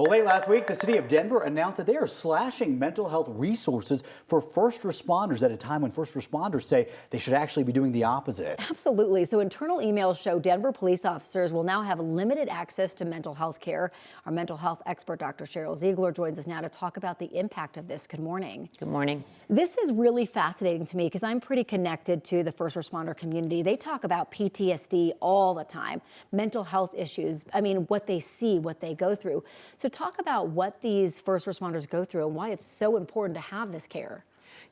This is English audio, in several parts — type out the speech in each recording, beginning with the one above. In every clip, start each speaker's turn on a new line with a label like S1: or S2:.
S1: Well, late last week, the city of Denver announced that they are slashing mental health resources for first responders at a time when first responders say they should actually be doing the opposite.
S2: Absolutely. So internal emails show Denver police officers will now have limited access to mental health care. Our mental health expert, Dr. Sheryl Ziegler, joins us now to talk about the impact of this. Good morning.
S3: Good morning.
S2: This is really fascinating to me because I'm pretty connected to the first responder community. They talk about PTSD all the time, mental health issues. I mean, what they see, what they go through. So talk about what these first responders go through and why it's so important to have this care.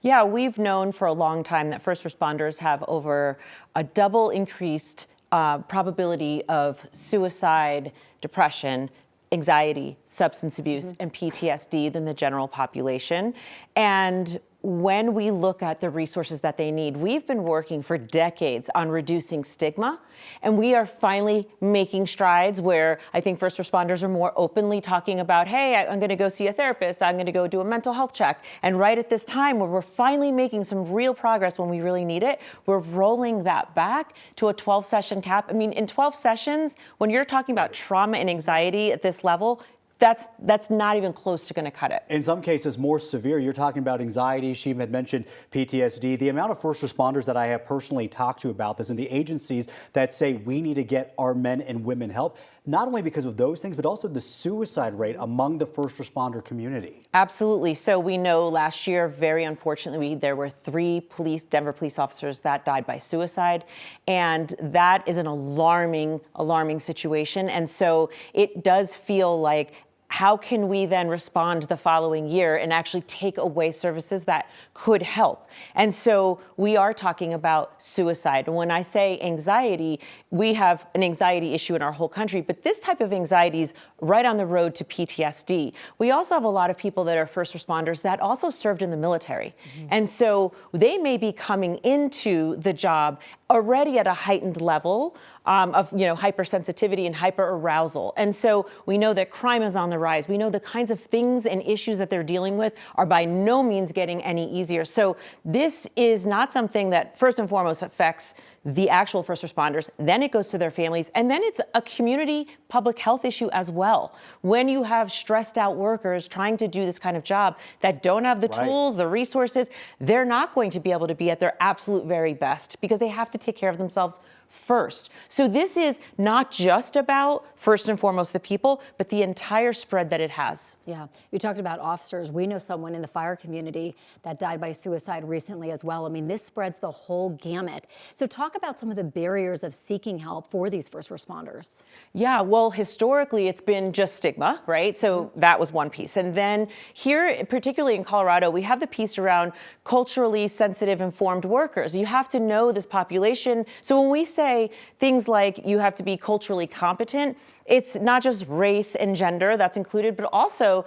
S3: Yeah, we've known for a long time that first responders have over a double increased probability of suicide, depression, anxiety, substance abuse, and PTSD than the general population. And when we look at the resources that they need, we've been working for decades on reducing stigma, and we are finally making strides where I think first responders are more openly talking about, hey, I'm going to go see a therapist, I'm going to go do a mental health check. And right at this time where we're finally making some real progress when we really need it, we're rolling that back to a 12-session cap. I mean, in 12 sessions, when you're talking about trauma and anxiety at this level, that's not even close to going to cut it.
S1: In some cases, more severe. You're talking about anxiety. She had mentioned PTSD. The amount of first responders that I have personally talked to about this and the agencies that say we need to get our men and women help, not only because of those things, but also the suicide rate among the first responder community.
S3: Absolutely. So we know last year, very unfortunately, there were 3 Denver police officers that died by suicide. And that is an alarming situation. And so it does feel like, how can we then respond the following year and actually take away services that could help? And so we are talking about suicide. And when I say anxiety, we have an anxiety issue in our whole country, but this type of anxiety is right on the road to PTSD. We also have a lot of people that are first responders that also served in the military. And so they may be coming into the job already at a heightened level of hypersensitivity and hyperarousal. And so we know that crime is on the rise. We know the kinds of things and issues that they're dealing with are by no means getting any easier. So this is not something that first and foremost affects the actual first responders, then it goes to their families, and then it's a community public health issue as well. When you have stressed out workers trying to do this kind of job that don't have the tools, the resources, they're not going to be able to be at their absolute very best because they have to take care of themselves first. So this is not just about first and foremost the people, but the entire spread that it has.
S2: Yeah, you talked about officers. We know someone in the fire community that died by suicide recently as well. I mean, this spreads the whole gamut. So talk about some of the barriers of seeking help for these first responders.
S3: Yeah, well, historically, it's been just stigma, right? So that was one piece. And then here, particularly in Colorado, we have the piece around culturally sensitive, informed workers. You have to know this population. So when we say things like you have to be culturally competent, it's not just race and gender that's included, but also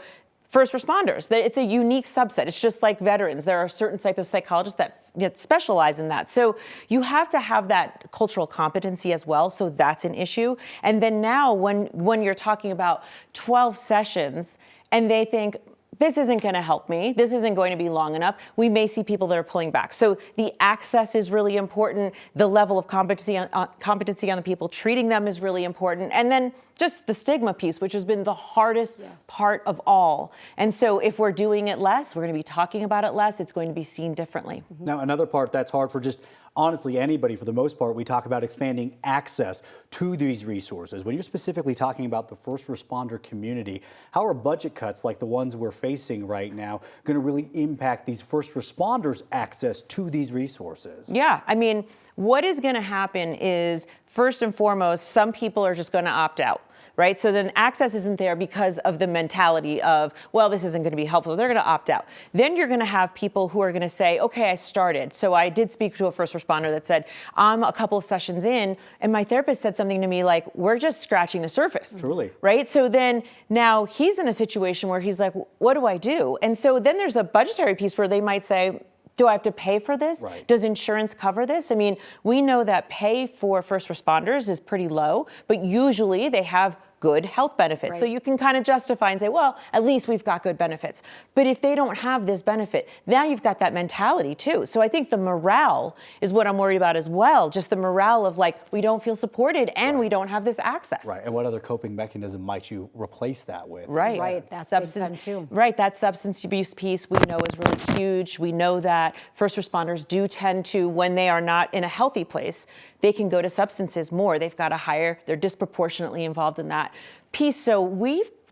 S3: first responders. It's a unique subset. It's just like veterans. There are certain types of psychologists that specialize in that. So you have to have that cultural competency as well. So that's an issue. And then now when you're talking about 12 sessions and they think, this isn't going to help me, this isn't going to be long enough, we may see people that are pulling back. So the access is really important. The level of competency on the people treating them is really important. And then just the stigma piece, which has been the hardest part of all. And so if we're doing it less, we're going to be talking about it less, it's going to be seen differently.
S1: Now, another part that's hard for just honestly anybody, for the most part, we talk about expanding access to these resources. When you're specifically talking about the first responder community, how are budget cuts like the ones we're facing right now going to really impact these first responders' access to these resources?
S3: Yeah, I mean, what is going to happen is, first and foremost, some people are just going to opt out. Right? So then access isn't there because of the mentality of, well, this isn't going to be helpful. They're going to opt out. Then you're going to have people who are going to say, okay, I started. So I did speak to a first responder that said, I'm a couple of sessions in, and my therapist said something to me like, we're just scratching the surface.
S1: Truly.
S3: Right? So then now he's in a situation where he's like, what do I do? And so then there's a budgetary piece where they might say, do I have to pay for this?
S1: Right.
S3: Does insurance cover this? I mean, we know that pay for first responders is pretty low, but usually they have good health benefits. So
S2: Right.
S3: you can kind of justify and say, well, at least we've got good benefits. But if they don't have this benefit, now you've got that mentality too. So I think the morale is what I'm worried about as well. Just the morale of like, we don't feel supported and we don't have this access.
S1: Right, and what other coping mechanism might you replace that with?
S3: Right.
S2: Right, that's big time too.
S3: Right, that substance abuse piece we know is really huge. We know that first responders do tend to, when they are not in a healthy place, they can go to substances more. They've got a higher, they're disproportionately involved in that piece. So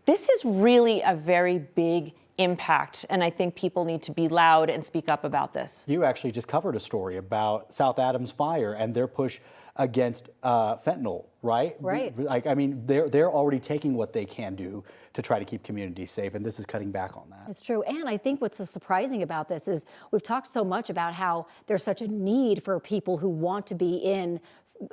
S3: this is really a very big impact, and I think people need to be loud and speak up about this.
S1: You actually just covered a story about South Adams Fire and their push against fentanyl, right?
S2: Right.
S1: Like, I mean, they're already taking what they can do to try to keep communities safe, and this is cutting back on that.
S2: It's true. And I think what's so surprising about this is we've talked so much about how there's such a need for people who want to be in,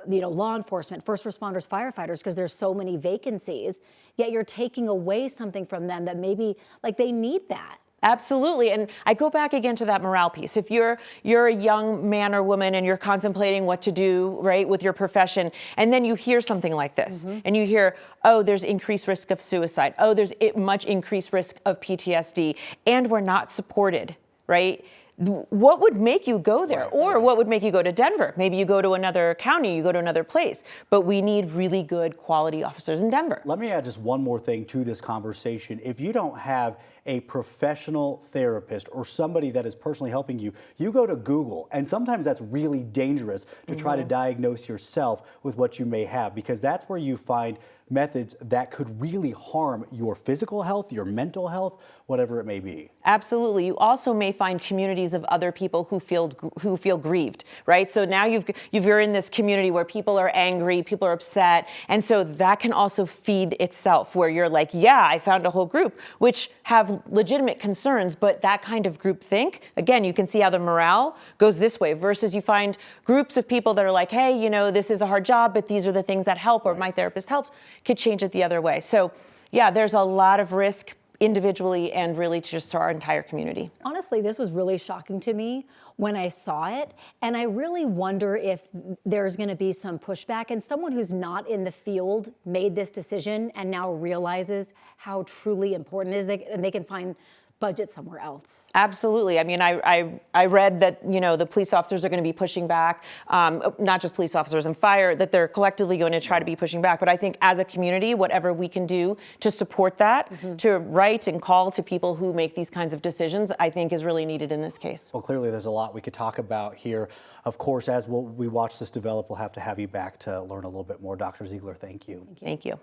S2: law enforcement, first responders, firefighters, because there's so many vacancies, yet you're taking away something from them that maybe like they need that.
S3: Absolutely. And I go back again to that morale piece. If you're a young man or woman and you're contemplating what to do, right, with your profession, and then you hear something like this, and you hear, oh, there's increased risk of suicide, oh, there's much increased risk of PTSD, and we're not supported, right? What would make you go there? Or what would make you go to Denver? Maybe you go to another county, you go to another place. But we need really good quality officers in Denver.
S1: Let me add just one more thing to this conversation. If you don't have a professional therapist or somebody that is personally helping you, you go to Google, and sometimes that's really dangerous to try to diagnose yourself with what you may have, because that's where you find methods that could really harm your physical health, your mental health, whatever it may be.
S3: Absolutely. You also may find communities of other people who feel grieved, right? So now you're in this community where people are angry, people are upset, and so that can also feed itself, where you're like, yeah, I found a whole group which have legitimate concerns, but that kind of group think, again, you can see how the morale goes this way, versus you find groups of people that are like, hey, this is a hard job, but these are the things that help, or my therapist helped, could change it the other way. So yeah, there's a lot of risk individually and really just to our entire community.
S2: Honestly, this was really shocking to me when I saw it, and I really wonder if there's going to be some pushback, and someone who's not in the field made this decision and now realizes how truly important it is, and they can find budget somewhere else.
S3: Absolutely. I mean, I read that, the police officers are going to be pushing back, not just police officers and fire, that they're collectively going to try to be pushing back. But I think as a community, whatever we can do to support that, to write and call to people who make these kinds of decisions, I think is really needed in this case.
S1: Well, clearly there's a lot we could talk about here. Of course, as we watch this develop, we'll have to have you back to learn a little bit more. Dr. Ziegler, thank you.
S3: Thank you.